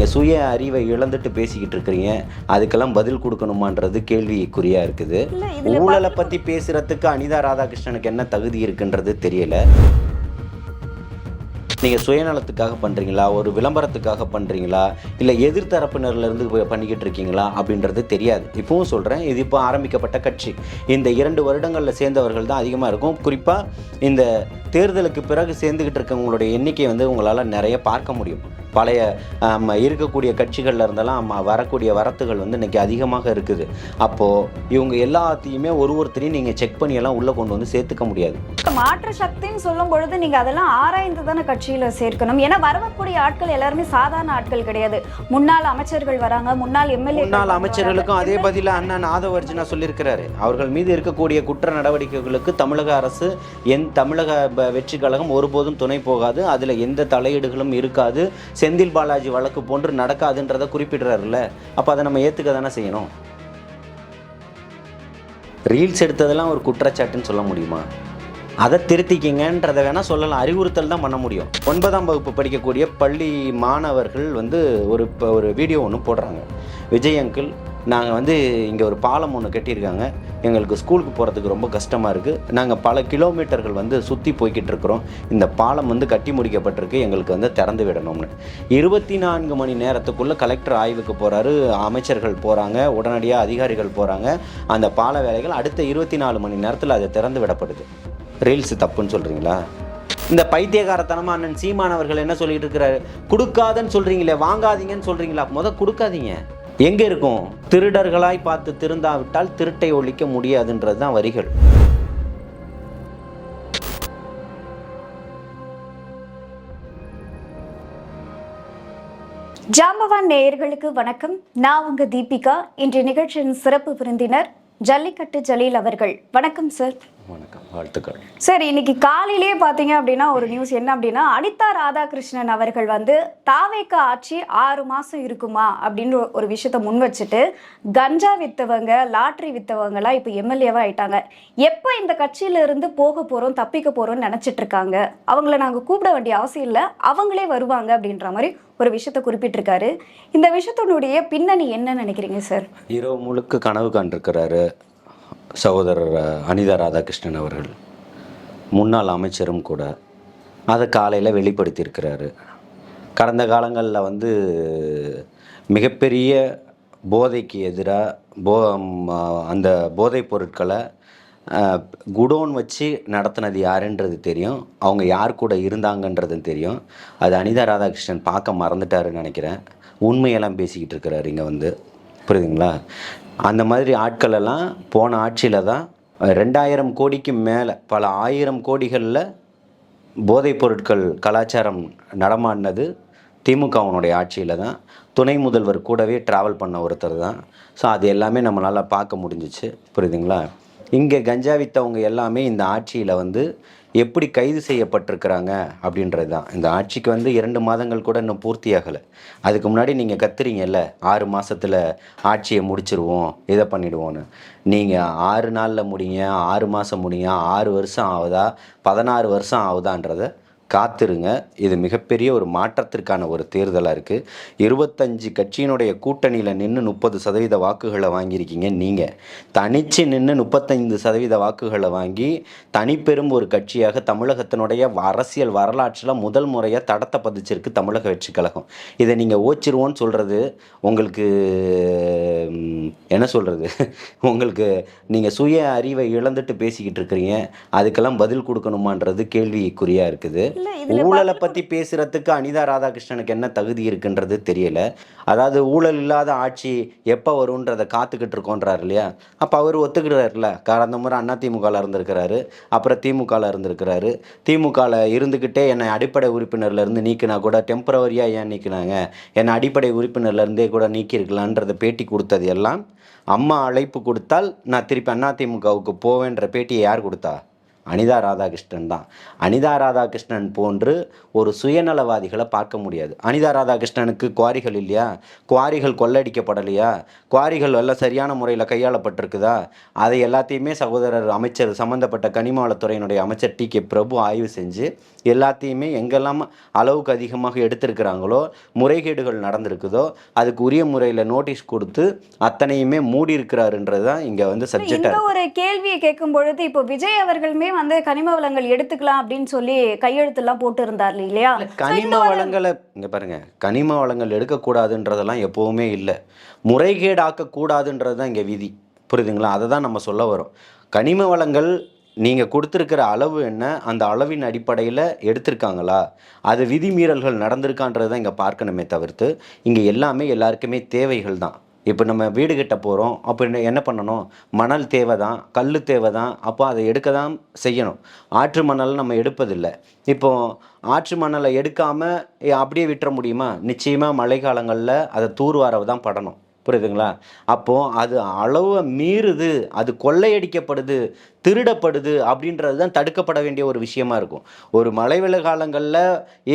நீங்கள் சுய அறிவை இழந்துட்டு பேசிக்கிட்டு இருக்கிறீங்க. அதுக்கெல்லாம் பதில் கொடுக்கணுமான்றது கேள்விக்குறியாக இருக்குது. ஊழலை பற்றி பேசுகிறதுக்கு அனிதா ராதாகிருஷ்ணனுக்கு என்ன தகுதி இருக்குன்றது தெரியல. நீங்கள் சுயநலத்துக்காக பண்ணுறீங்களா, ஒரு விளம்பரத்துக்காக பண்ணுறீங்களா, இல்லை எதிர்த்தரப்பினர்லேருந்து பண்ணிக்கிட்டு இருக்கீங்களா அப்படின்றது தெரியாது. இப்போவும் சொல்கிறேன், இது இப்போ ஆரம்பிக்கப்பட்ட கட்சி. இந்த 2 வருடங்களில் சேர்ந்தவர்கள் தான் அதிகமாக இருக்கும். குறிப்பாக இந்த தேர்தலுக்கு பிறகு சேர்ந்துக்கிட்டு இருக்கவங்களுடைய எண்ணிக்கை உங்களால் நிறைய பார்க்க முடியும். பழைய இருக்கக்கூடிய கட்சிகளில் இருந்தெல்லாம் வரக்கூடிய வரத்துகள் இன்றைக்கி அதிகமாக இருக்குது. அப்போது இவங்க எல்லாத்தையுமே ஒருத்தரையும் நீங்கள் செக் பண்ணியெல்லாம் உள்ளே கொண்டு வந்து சேர்த்துக்க முடியாது. மாற்று சக்தின்னு சொல்லும் பொழுது நீங்கள் அதெல்லாம் ஆராய்ந்து தானே கட்சியில் சேர்க்கணும். ஏன்னா வரக்கூடிய ஆட்கள் எல்லாருமே சாதாரண ஆட்கள் கிடையாது. முன்னாள் அமைச்சர்கள் வராங்க, முன்னாள் எம்எல்ஏ. முன்னாள் அமைச்சர்களுக்கும் அதே பதில அண்ணன் ஆதவர்ஜுனா சொல்லியிருக்கிறாரு. அவர்கள் மீது இருக்கக்கூடிய குற்ற நடவடிக்கைகளுக்கு தமிழக அரசு தமிழக வெற்றி கழகம் ஒருபோதும் துணை போகாது, அதில் எந்த தலையீடுகளும் இருக்காது, செந்தில் பாலாஜி வழக்கு போன்று நடக்காதுன்றதை குறிப்பிடுறாருல்ல. அப்போ அதை நம்ம ஏற்றுக்க தானே செய்யணும். ரீல்ஸ் எடுத்ததெல்லாம் ஒரு குற்றச்சாட்டுன்னு சொல்ல முடியுமா? அதை திருத்திக்கிங்கன்றதை வேணால் சொல்லலாம், அறிவுறுத்தல் தான் பண்ண முடியும். 9ஆம் வகுப்பு படிக்கக்கூடிய பள்ளி மாணவர்கள் ஒரு வீடியோ ஒன்று போடுறாங்க. விஜய் அங்கிள், நாங்கள் இங்கே ஒரு பாலம் ஒன்று கட்டியிருக்காங்க, எங்களுக்கு ஸ்கூலுக்கு போகிறதுக்கு ரொம்ப கஷ்டமாக இருக்குது, நாங்கள் பல கிலோமீட்டர்கள் சுற்றி போய்கிட்டு இருக்கிறோம், இந்த பாலம் கட்டி முடிக்கப்பட்டிருக்கு, எங்களுக்கு திறந்து விடணும்னு. 24 மணி நேரத்துக்குள்ளே கலெக்டர் ஆய்வுக்கு போகிறாரு, அமைச்சர்கள் போகிறாங்க, உடனடியாக அதிகாரிகள் போகிறாங்க. அந்த பால வேலைகள் அடுத்த 24 மணி நேரத்தில் அது திறந்து விடப்படுது. ரீல்ஸ் தப்புன்னு சொல்கிறீங்களா? இந்த பைத்தியகாரத்தனமாக அண்ணன் சீமானவர்கள் என்ன சொல்லிட்டு இருக்கிறாரு? கொடுக்காதன்னு சொல்கிறீங்களே, வாங்காதீங்கன்னு சொல்கிறீங்களா? கொடுக்காதீங்க. எங்கே இருக்கும்? திருடர்களாய் பார்த்து திருந்தாவிட்டால் திருட்டை ஒழிக்க முடியாதுன்றது தான் வரிகள். ஜாம்பவான் நேயர்களுக்கு வணக்கம். நான் உங்க தீபிகா. இன்றைய நிகழ்ச்சியின் சிறப்பு விருந்தினர் ஜல்லிக்கட்டு ஜலீல் அவர்கள். வணக்கம் சார். வணக்கம், வாழ்த்துக்கள் சார். இன்னைக்கு காலையிலேயே பார்த்தீங்க அப்படின்னா ஒரு நியூஸ் என்ன அப்படின்னா, அனிதா ராதாகிருஷ்ணன் அவர்கள் தாவேக்கா ஆட்சி 6 மாதம் இருக்குமா அப்படின்னு ஒரு விஷயத்த முன் வச்சுட்டு கஞ்சா வித்தவங்க, லாட்ரி வித்தவங்கலாம் இப்போ எம்எல்ஏவா ஆயிட்டாங்க. எப்போ இந்த கட்சியில இருந்து போக போகிறோம், தப்பிக்க போகிறோம்னு நினச்சிட்டு இருக்காங்க. அவங்கள நாங்கள் கூப்பிட வேண்டிய அவசியம் இல்லை, அவங்களே வருவாங்க அப்படின்ற மாதிரி ஒரு விஷயத்த குறிப்பிட்டிருக்காரு. இந்த விஷயத்தினுடைய பின்னணி என்ன நினைக்கிறீங்க சார்? இரவு முழுக்க கனவு காண்டிருக்கிறாரு சகோதரர் அனிதா ராதாகிருஷ்ணன் அவர்கள், முன்னாள் அமைச்சரும் கூட. அதை காலையில் வெளிப்படுத்தியிருக்கிறாரு. கடந்த காலங்களில் மிகப்பெரிய போதைக்கு எதிராக அந்த போதைப் பொருட்களை குடோன் வச்சு நடத்தினது யாருன்றது தெரியும், அவங்க யார் கூட இருந்தாங்கன்றதும் தெரியும். அது அனிதா ராதாகிருஷ்ணன் பார்க்க மறந்துட்டாருன்னு நினைக்கிறேன். உண்மையெல்லாம் பேசிக்கிட்டு இருக்கிறாரு இங்கே புரியுதுங்களா? அந்த மாதிரி ஆட்களெல்லாம் போன ஆட்சியில் தான் 2000 கோடிக்கு மேலே பல 1000 கோடிகளில் போதைப் பொருட்கள் கலாச்சாரம் நடமாடினது திமுகவனுடைய ஆட்சியில் தான். துணை முதல்வர் கூடவே ட்ராவல் பண்ண ஒருத்தர் தான். ஸோ அது எல்லாமே நம்மளால் பார்க்க முடிஞ்சிச்சு. புரியுதுங்களா? இங்கே கஞ்சா வித்தவங்க எல்லாமே இந்த ஆட்சியில் எப்படி கைது செய்யப்பட்டிருக்கிறாங்க அப்படின்றது தான். இந்த ஆட்சிக்கு 2 மாதங்கள் கூட இன்னும் பூர்த்தியாகலை. அதுக்கு முன்னாடி நீங்கள் கத்துறீங்கல்ல, 6 மாதத்தில் ஆட்சியை முடிச்சிருவோம், இதை பண்ணிவிடுவோன்னு. நீங்கள் 6 நாளில் முடிங்க, 6 மாதம் முடிங்க, 6 வருஷம் ஆகுதா, 16 வருஷம் ஆகுதான்றதை காத்திருங்க. இது மிகப்பெரிய ஒரு மாற்றத்திற்கான ஒரு தேர்தலாக இருக்குது. 25 கட்சியினுடைய கூட்டணியில் நின்று 30% வாக்குகளை வாங்கியிருக்கீங்க. நீங்கள் தனித்து நின்று 35% வாக்குகளை வாங்கி தனிப்பெரும் ஒரு கட்சியாக தமிழகத்தினுடைய அரசியல் வரலாற்றில் முதல் முறையாக தடத்தை பதிச்சிருக்கு தமிழக வெற்றி கழகம். இதை நீங்கள் ஓச்சிருவோன்னு சொல்கிறது உங்களுக்கு என்ன சொல்கிறது? உங்களுக்கு நீங்கள் சுய அறிவை இழந்துட்டு பேசிக்கிட்டு இருக்கிறீங்க. அதுக்கெல்லாம் பதில் கொடுக்கணுமான்றது கேள்விக்குறியாக இருக்குது. ஊழலை பற்றி பேசுகிறதுக்கு அனிதா ராதாகிருஷ்ணனுக்கு என்ன தகுதி இருக்குன்றது தெரியல. அதாவது ஊழல் இல்லாத ஆட்சி எப்போ வரும்ன்றதை காத்துக்கிட்டு இருக்கோன்றார் இல்லையா? அப்போ அவர் ஒத்துக்கிறாருல. கடந்த முறை அதிமுகவில் இருந்திருக்கிறாரு, அப்புறம் திமுகவில் இருந்திருக்கிறாரு. திமுகவில் இருந்துக்கிட்டே என்னை அடிப்படை உறுப்பினர்லேருந்து நீக்கினா கூட டெம்பரவரியாக ஏன் நீக்கினாங்க, என்னை அடிப்படை உறுப்பினர்லேருந்தே கூட நீக்கியிருக்கலான்றதை பேட்டி கொடுத்தது எல்லாம் அம்மா அழைப்பு கொடுத்தால் நான் திருப்பி அதிமுகவுக்கு போவேன்ற பேட்டியை யார் கொடுத்தா? அனிதா ராதாகிருஷ்ணன் தான். அனிதா ராதாகிருஷ்ணன் போன்று ஒரு சுயநலவாதிகளை பார்க்க முடியாது. அனிதா ராதாகிருஷ்ணனுக்கு குவாரிகள் இல்லையா? குவாரிகள் கொள்ளடிக்கப்படலையா? குவாரிகள் எல்லாம் சரியான முறையில் கையாளப்பட்டிருக்குதா? அதை எல்லாத்தையுமே சகோதரர் அமைச்சர் சம்மந்தப்பட்ட கனிம வளத்துறையினுடைய அமைச்சர் டி.கே. பிரபு ஆய்வு செஞ்சு எல்லாத்தையுமே எங்கெல்லாம் அளவுக்கு அதிகமாக எடுத்திருக்கிறாங்களோ, முறைகேடுகள் நடந்திருக்குதோ, அதுக்கு உரிய முறையில் நோட்டீஸ் கொடுத்து அத்தனையுமே மூடி இருக்கிறாருன்றது தான் இங்கே வந்து சப்ஜெக்டாக. இந்த ஒரு கேள்வியை கேட்கும் பொழுது இப்போ விஜய் அவர்களுமே வந்து கனிம வளங்கள் எடுத்துக்கலாம் அப்படின்னு சொல்லி கையெழுத்துலாம் போட்டு இருந்தார் இல்லையா? கனிம வளங்களை இங்கே பாருங்க, கனிம வளங்கள் எடுக்கக்கூடாதுன்றதெல்லாம் எப்போவுமே இல்லை, முறைகேடாக்கக்கூடாதுன்றது தான் இங்கே விதி. புரியுதுங்களா? அதை தான் நம்ம சொல்ல வரோம். கனிம வளங்கள் நீங்கள் கொடுத்துருக்கிற அளவு என்ன, அந்த அளவின் அடிப்படையில் எடுத்திருக்காங்களா, அது விதிமீறல்கள் நடந்திருக்கான்றது தான் இங்கே பார்க்கணுமே தவிர்த்து, இங்கே எல்லாமே எல்லாருக்குமே தேவைகள் தான். இப்போ நம்ம வீடு கட்ட போகிறோம், அப்போ என்ன பண்ணணும்? மணல் தேவை தான், கல் தேவை தான், அப்போ அதை எடுக்க தான் செய்யணும். ஆற்று மணல் நம்ம எடுப்பதில்லை. இப்போது ஆற்று மணலை எடுக்காமல் அப்படியே விட்டுற முடியுமா? நிச்சயமாக மழை காலங்களில் அதை தூர்வாரவை தான் படணும். புரியுதுங்களா? அப்போது அது அளவை மீறுது, அது கொள்ளையடிக்கப்படுது, திருடப்படுது அப்படின்றது தான் தடுக்கப்பட வேண்டிய ஒரு விஷயமா இருக்கும். ஒரு மழை வெள்ள காலங்களில்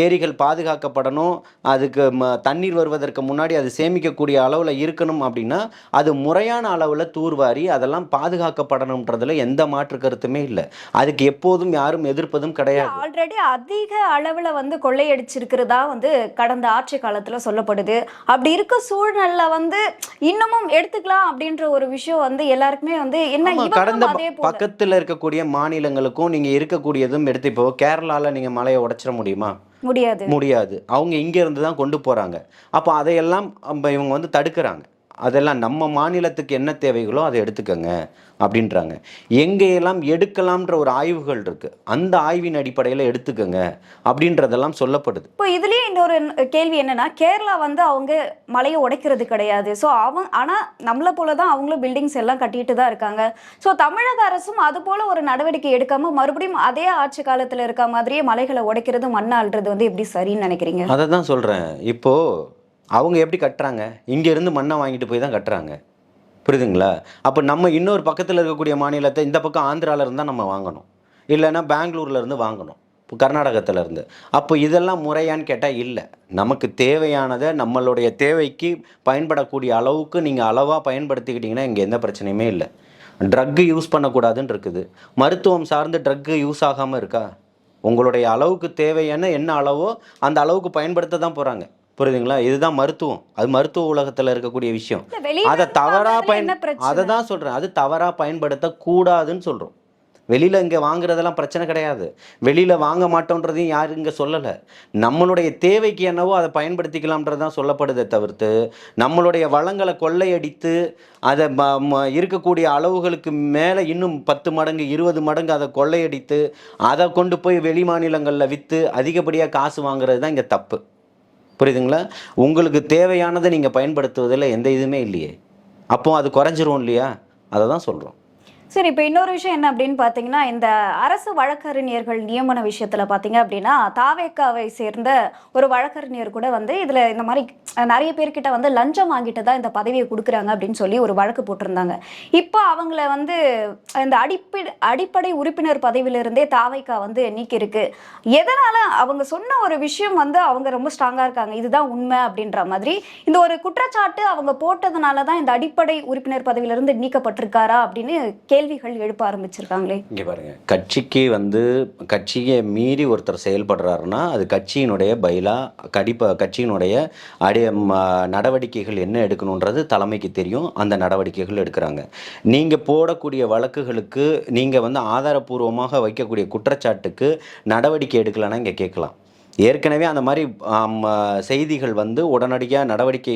ஏரிகள் பாதுகாக்கப்படணும், அதுக்கு தண்ணீர் வருவதற்கு முன்னாடி அது சேமிக்கக்கூடிய அளவில் இருக்கணும். அப்படின்னா அது முறையான அளவில் தூர்வாரி அதெல்லாம் பாதுகாக்கப்படணுன்றதுல எந்த மாற்று கருத்துமே இல்லை. அதுக்கு எப்போதும் யாரும் எதிர்ப்பதும் கிடையாது. ஆல்ரெடி அதிக அளவில் வந்து கொள்ளையடிச்சிருக்கிறதா வந்து கடந்த ஆட்சி காலத்தில் சொல்லப்படுது. அப்படி இருக்க சூழ்நிலை வந்து இன்னமும் எடுத்துக்கலாம் அப்படின்ற ஒரு விஷயம் வந்து எல்லாருக்குமே வந்து என்ன கடந்த பக்கத்தில் இருக்கக்கூடிய மாநிலங்களுக்கும் நீங்க இருக்கக்கூடியதும் எடுத்து, இப்போ கேரளால நீங்க மலையை உடைச்சிட முடியுமா? முடியாது. அவங்க இங்க இருந்து தான் கொண்டு போறாங்க. அப்போ அதையெல்லாம் இவங்க வந்து தடுக்கிறாங்க. அதெல்லாம் நம்ம மாநிலத்துக்கு என்ன தேவைகளோ அதை எடுத்துக்கங்க அப்படின்றாங்க. எங்கெல்லாம் எடுக்கலாம்ன்ற ஒரு ஆய்வுகள் இருக்குது, அந்த ஆய்வின் அடிப்படையில் எடுத்துக்கங்க அப்படின்றதெல்லாம் சொல்லப்படுது. இப்போ இதுலேயே இன்னொரு கேள்வி என்னன்னா, கேரளா வந்து அவங்க மலையை உடைக்கிறது கிடையாது. ஸோ ஆனால் நம்மளை போல தான் அவங்களும் பில்டிங்ஸ் எல்லாம் கட்டிட்டு தான் இருக்காங்க. ஸோ தமிழக அரசும் அது போல ஒரு நடவடிக்கை எடுக்காமல் மறுபடியும் அதே ஆட்சி காலத்தில் இருக்க மாதிரியே மலைகளை உடைக்கிறது, மண்ணை அள்ளுறது வந்து எப்படி சரின்னு நினைக்கிறீங்க? அதை தான் சொல்கிறேன். இப்போது அவங்க எப்படி கட்டுறாங்க? இங்கேருந்து மண்ணை வாங்கிட்டு போய் தான் கட்டுறாங்க. புரியுதுங்களா? அப்போ நம்ம இன்னொரு பக்கத்தில் இருக்கக்கூடிய மாநிலத்தை, இந்த பக்கம் ஆந்திராவில் இருந்தால் நம்ம வாங்கணும், இல்லைன்னா பெங்களூர்லேருந்து வாங்கணும், இப்போ கர்நாடகத்திலேருந்து. அப்போ இதெல்லாம் முறையான்னு கேட்டால் இல்லை. நமக்கு தேவையானதை நம்மளுடைய தேவைக்கு பயன்படக்கூடிய அளவுக்கு நீங்கள் அளவாக பயன்படுத்திக்கிட்டிங்கன்னா இங்கே எந்த பிரச்சனையுமே இல்லை. ட்ரக்கு யூஸ் பண்ணக்கூடாதுன்னு இருக்குது. மருத்துவம் சார்ந்து ட்ரக்கு யூஸ் ஆகாமல் இருக்கா? உங்களுடைய அளவுக்கு தேவையான என்ன அளவோ அந்த அளவுக்கு பயன்படுத்த தான் போகிறாங்க. புரியுதுங்களா? இதுதான் மருத்துவம். அது மருத்துவ உலகத்தில் இருக்கக்கூடிய விஷயம். அதை அதை தான் சொல்கிறேன், அது தவறாக பயன்படுத்தக்கூடாதுன்னு சொல்கிறோம். வெளியில் இங்கே வாங்குறதெல்லாம் பிரச்சனை கிடையாது. வெளியில் வாங்க மாட்டோன்றதையும் யாரும் இங்கே சொல்லலை. நம்மளுடைய தேவைக்கு என்னவோ அதை பயன்படுத்திக்கலாம்ன்றது தான் சொல்லப்படுதே தவிர்த்து, நம்மளுடைய வளங்களை கொள்ளையடித்து அதை இருக்கக்கூடிய அளவுகளுக்கு மேலே இன்னும் 10 மடங்கு 20 மடங்கு அதை கொள்ளையடித்து அதை கொண்டு போய் வெளி மாநிலங்களில் விற்று அதிகப்படியாக காசு வாங்குறது தான் இங்கே தப்பு. புரியுதுங்களா? உங்களுக்கு தேவையானதை நீங்கள் பயன்படுத்துவதில் எந்த இதுவுமே இல்லையே. அப்போ அது குறைஞ்சிரும் இல்லையா? அதை தான் சொல்கிறோம். சரி, இப்போ இன்னொரு விஷயம் என்ன அப்படின்னு பார்த்தீங்கன்னா, இந்த அரசு வழக்கறிஞர்கள் நியமன விஷயத்தில் பார்த்தீங்க அப்படின்னா, தாவேக்காவை சேர்ந்த ஒரு வழக்கறிஞர் கூட வந்து இதில் இந்த மாதிரி நிறைய பேர்கிட்ட வந்து லஞ்சம் வாங்கிட்டு தான் இந்த பதவியை கொடுக்குறாங்க அப்படின்னு சொல்லி ஒரு வழக்கு போட்டிருந்தாங்க. இப்போ அவங்கள வந்து இந்த அடிப்படை உறுப்பினர் பதவியிலிருந்தே தாவேக்கா வந்து நீக்கியிருக்கு. எதனால்? அவங்க சொன்ன ஒரு விஷயம் வந்து அவங்க ரொம்ப ஸ்ட்ராங்காக இருக்காங்க, இதுதான் உண்மை அப்படின்ற மாதிரி இந்த ஒரு குற்றச்சாட்டு அவங்க போட்டதுனால தான் இந்த அடிப்படை உறுப்பினர் பதவியிலிருந்து நீக்கப்பட்டிருக்காரா அப்படின்னு கேள்விகள் எழுப்ப ஆரம்பிச்சிருக்காங்களே. இங்கே பாருங்க, கட்சிக்கு வந்து கட்சியை மீறி ஒருத்தர் செயல்படுறாருன்னா அது கட்சியினுடைய பைலா, கட்சியினுடைய நடவடிக்கைகள் என்ன எடுக்கணுன்றது தலைமைக்கு தெரியும். அந்த நடவடிக்கைகள் எடுக்கிறாங்க. நீங்கள் போடக்கூடிய வழக்குகளுக்கு நீங்கள் வந்து ஆதாரபூர்வமாக வைக்கக்கூடிய குற்றச்சாட்டுக்கு நடவடிக்கை எடுக்கலைன்னா இங்கே கேட்கலாம். ஏற்கனவே அந்த மாதிரி செய்திகள் வந்து உடனடியாக நடவடிக்கை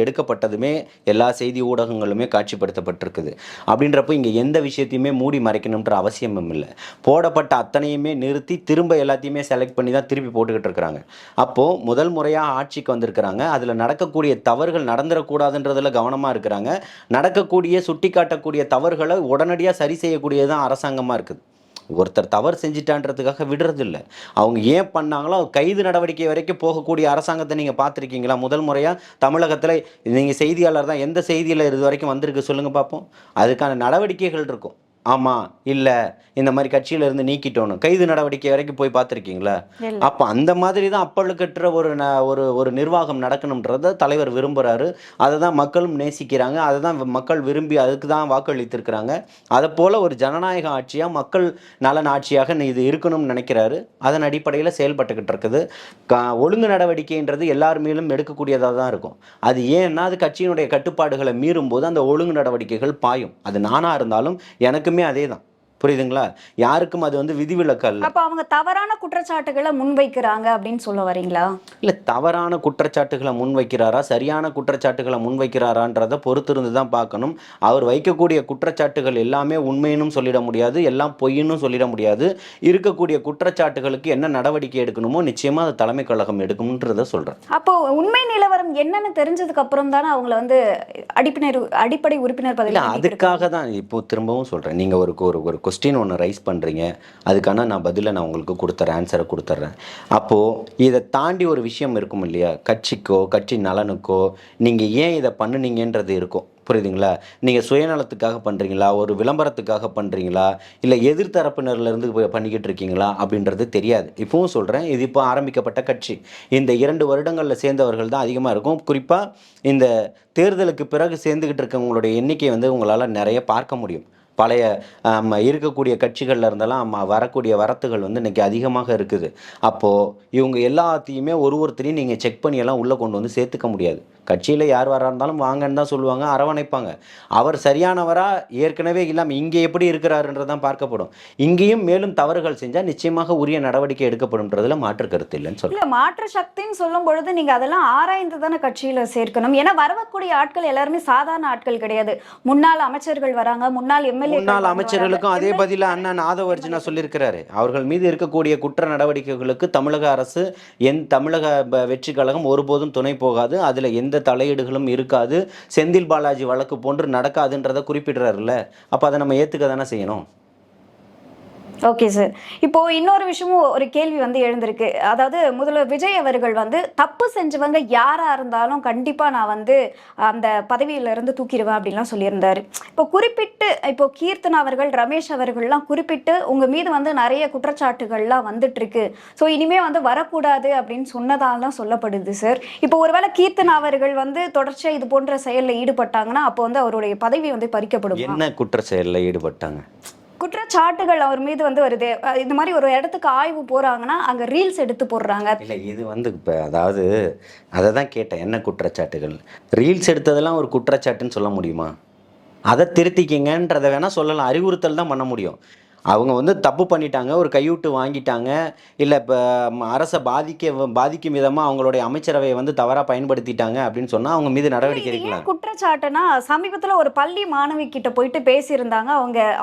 எடுக்கப்பட்டதுமே எல்லா செய்தி ஊடகங்களுமே காட்சிப்படுத்தப்பட்டிருக்குது. அப்படின்றப்போ இங்கே எந்த விஷயத்தையுமே மூடி மறைக்கணுன்ற அவசியமும் இல்லை. போடப்பட்ட அத்தனையுமே நிறுத்தி திரும்ப எல்லாத்தையுமே செலக்ட் பண்ணி தான் திருப்பி போட்டுக்கிட்டு இருக்கிறாங்க. அப்போது முதல் முறையாக ஆட்சிக்கு வந்திருக்கிறாங்க. அதில் நடக்கக்கூடிய தவறுகள் நடந்துடக்கூடாதுன்றதில் கவனமாக இருக்கிறாங்க. நடக்கக்கூடிய சுட்டி காட்டக்கூடிய தவறுகளை உடனடியாக சரி செய்யக்கூடியது தான் அரசாங்கமாக இருக்குது. ஒருத்தர் தவறு செஞ்சிட்டான்றதுக்காக விடுறதில்லை. அவங்க ஏன் பண்ணாங்களோ கைது நடவடிக்கை வரைக்கும் போகக்கூடிய அரசாங்கத்தை நீங்கள் பார்த்துருக்கீங்களா? முதல் முறையாக தமிழகத்தில் நீங்கள் செய்தியாளர் தான், எந்த செய்தியில் இது வரைக்கும் வந்திருக்கு சொல்லுங்கள் பார்ப்போம். அதுக்கான நடவடிக்கைகள் இருக்கும். ஆமாம் இல்லை இந்த மாதிரி கட்சியிலேருந்து நீக்கிட்டோன்னு கைது நடவடிக்கை வரைக்கும் போய் பார்த்துருக்கீங்களா? இல்ல. அப்போ அந்த மாதிரி தான் அப்பழுக்கற்ற ஒரு நிர்வாகம் நடக்கணுன்றத தலைவர் விரும்புகிறாரு. அதை தான் மக்களும் நேசிக்கிறாங்க. அதை தான் மக்கள் விரும்பி அதுக்கு தான் வாக்களித்திருக்கிறாங்க. அதை போல் ஒரு ஜனநாயக ஆட்சியாக மக்கள் நலன் ஆட்சியாக இது இருக்கணும்னு நினைக்கிறாரு. அதன் அடிப்படையில் செயல்பட்டுக்கிட்டு இருக்குது. ஒழுங்கு நடவடிக்கைன்றது எல்லார் மேலும் எடுக்கக்கூடியதாக தான் இருக்கும். அது ஏன்னா அது கட்சியினுடைய கட்டுப்பாடுகளை மீறும்போது அந்த ஒழுங்கு நடவடிக்கைகள் பாயும். அது நானாக இருந்தாலும் எனக்குமே அதே தான். புரியுதுங்களா? யாருக்கும் அது வந்து விதிவிலக்கு அல்ல. அப்ப அவங்க தவறான குற்றச்சாட்டுகளை முன்வைக்கிறாங்க அப்படின்னு சொல்ல வரீங்களா? இல்லை, தவறான குற்றச்சாட்டுகளை முன்வைக்கிறாரா சரியான குற்றச்சாட்டுகளை முன்வைக்கிறாரான்றதை பொறுத்திருந்து தான் பார்க்கணும். அவர் வைக்கக்கூடிய குற்றச்சாட்டுகள் எல்லாமே உண்மைன்னு சொல்லிட முடியாது, எல்லாம் பொய்ன்னு சொல்லிட முடியாது. இருக்கக்கூடிய குற்றச்சாட்டுகளுக்கு என்ன நடவடிக்கை எடுக்கணுமோ நிச்சயமாக அதை தலைமை கழகம் எடுக்கணுன்றதை சொல்கிறேன். அப்போ உண்மை நிலவரம் என்னன்னு தெரிஞ்சதுக்கு அப்புறம் தானே அவங்கள வந்து அடிப்படை உறுப்பினர் இல்லை, பதவி அதுக்காக தான் இப்போ திரும்பவும் சொல்கிறேன். நீங்கள் ஒரு கொஸ்டின் ஒன்று ரைஸ் பண்ணுறீங்க, அதுக்கான பதிலை நான் உங்களுக்கு கொடுத்துட்றேன், ஆன்சரை கொடுத்துட்றேன். அப்போது இதை தாண்டி ஒரு விஷயம் இருக்கும் இல்லையா? கட்சிக்கோ கட்சி நலனுக்கோ நீங்கள் ஏன் இதை பண்ணுனீங்கன்றது இருக்கும். புரியுதுங்களா? நீங்கள் சுயநலத்துக்காக பண்ணுறீங்களா, ஒரு விளம்பரத்துக்காக பண்ணுறீங்களா, இல்லை எதிர்த்தரப்பினர்லேருந்து பண்ணிக்கிட்டு இருக்கீங்களா அப்படின்றது தெரியாது. இப்போவும் சொல்கிறேன், இது இப்போ ஆரம்பிக்கப்பட்ட கட்சி. இந்த 2 வருடங்களில் சேர்ந்தவர்கள் தான் அதிகமாக இருக்கும். குறிப்பாக இந்த தேர்தலுக்கு பிறகு சேர்ந்துக்கிட்டு இருக்கவங்களுடைய எண்ணிக்கை வந்து உங்களால் நிறைய பார்க்க முடியும். பழைய இருக்கக்கூடிய கட்சிகளில் இருந்தெல்லாம் வரக்கூடிய வரத்துகள் வந்து இன்றைக்கி அதிகமாக இருக்குது. அப்போது இவங்க எல்லாத்தையுமே ஒருத்தரையும் நீங்கள் செக் பண்ணியெல்லாம் உள்ளே கொண்டு வந்து சேர்த்துக்க முடியாது. கட்சியில் யார் வரா இருந்தாலும் வாங்கன்னு தான் சொல்லுவாங்க, அரவணைப்பாங்க. அவர் சரியானவராக ஏற்கனவே இல்லாமல் இங்கே எப்படி இருக்கிறாருன்றது தான் பார்க்கப்படும். இங்கேயும் மேலும் தவறுகள் செஞ்சால் நிச்சயமாக உரிய நடவடிக்கை எடுக்கப்படும்ன்றதுல மாற்று கருத்து இல்லைன்னு சொல்லுங்கள். இல்லை, மாற்று சக்தின்னு சொல்லும் பொழுது நீங்கள் அதெல்லாம் ஆராய்ந்து தானே கட்சியில் சேர்க்கணும். ஏன்னா வரக்கூடிய ஆட்கள் எல்லாருமே சாதாரண ஆட்கள் கிடையாது. முன்னாள் அமைச்சர்கள் வராங்க, முன்னாள் அமைச்சர்களுக்கும் அதே பதில அண்ணன் ஆதவர்ஜுனா சொல்லியிருக்கிறாரு. அவர்கள் மீது இருக்கக்கூடிய குற்ற நடவடிக்கைகளுக்கு தமிழக அரசு தமிழக வெற்றி கழகம் ஒருபோதும் துணை போகாது, அதில் எந்த தலையீடுகளும் இருக்காது, செந்தில் பாலாஜி வழக்கு போன்று நடக்காதுன்றதை குறிப்பிடுறாருல்ல. அப்போ அதை நம்ம ஏற்றுக்க தானே செய்யணும். Okay sir. இப்போ இன்னொரு விஷயமும் ஒரு கேள்வி வந்து எழுந்திருக்கு. அதாவது முதல்வர் விஜய் அவர்கள் வந்து தப்பு செஞ்சவங்க யாரா இருந்தாலும் கண்டிப்பா நான் வந்து அந்த பதவியிலிருந்து தூக்கிடுவேன் அப்படின்லாம் சொல்லியிருந்தாரு. இப்போ கீர்த்தனா அவர்கள், ரமேஷ் அவர்கள்லாம் குறிப்பிட்டு உங்க மீது வந்து நிறைய குற்றச்சாட்டுகள்லாம் வந்துட்டு இருக்கு, ஸோ இனிமே வந்து வரக்கூடாது அப்படின்னு சொன்னதாலாம் சொல்லப்படுது சார். இப்போ ஒருவேளை கீர்த்தனா அவர்கள் வந்து தொடர்ச்சியா இது போன்ற செயலில் ஈடுபட்டாங்கன்னா அப்போ வந்து அவருடைய பதவி வந்து பறிக்கப்படும். என்ன குற்ற செயலில் ஈடுபட்டாங்க? குற்றச்சாட்டுகள் அவர் மீது வந்து வருது. இந்த மாதிரி ஒரு இடத்துக்கு ஆய்வு போறாங்கன்னா அங்க ரீல்ஸ் எடுத்து போடுறாங்க. இல்லை, இது வந்து இப்போ அதாவது அதை தான் கேட்டேன், என்ன குற்றச்சாட்டுகள்? ரீல்ஸ் எடுத்ததெல்லாம் ஒரு குற்றச்சாட்டுன்னு சொல்ல முடியுமா? அதை திருத்திக்கிங்கன்றதை வேணால் சொல்லலாம், அறிவுறுத்தல் தான் பண்ண முடியும். அவங்க வந்து தப்பு பண்ணிட்டாங்க, ஒரு கையூட்டு வாங்கிட்டாங்க, இல்லை இப்போ அரசை பாதிக்கும் விதமாக அவங்களுடைய அமைச்சரவையை வந்து தவறாக பயன்படுத்திட்டாங்க அப்படின்னு சொன்னால் அவங்க மீது நடவடிக்கை எடுக்கலாம். குற்றச்சாட்டுனா சமீபத்தில் ஒரு பள்ளி மாணவி கிட்ட போயிட்டு பேசியிருந்தாங்க.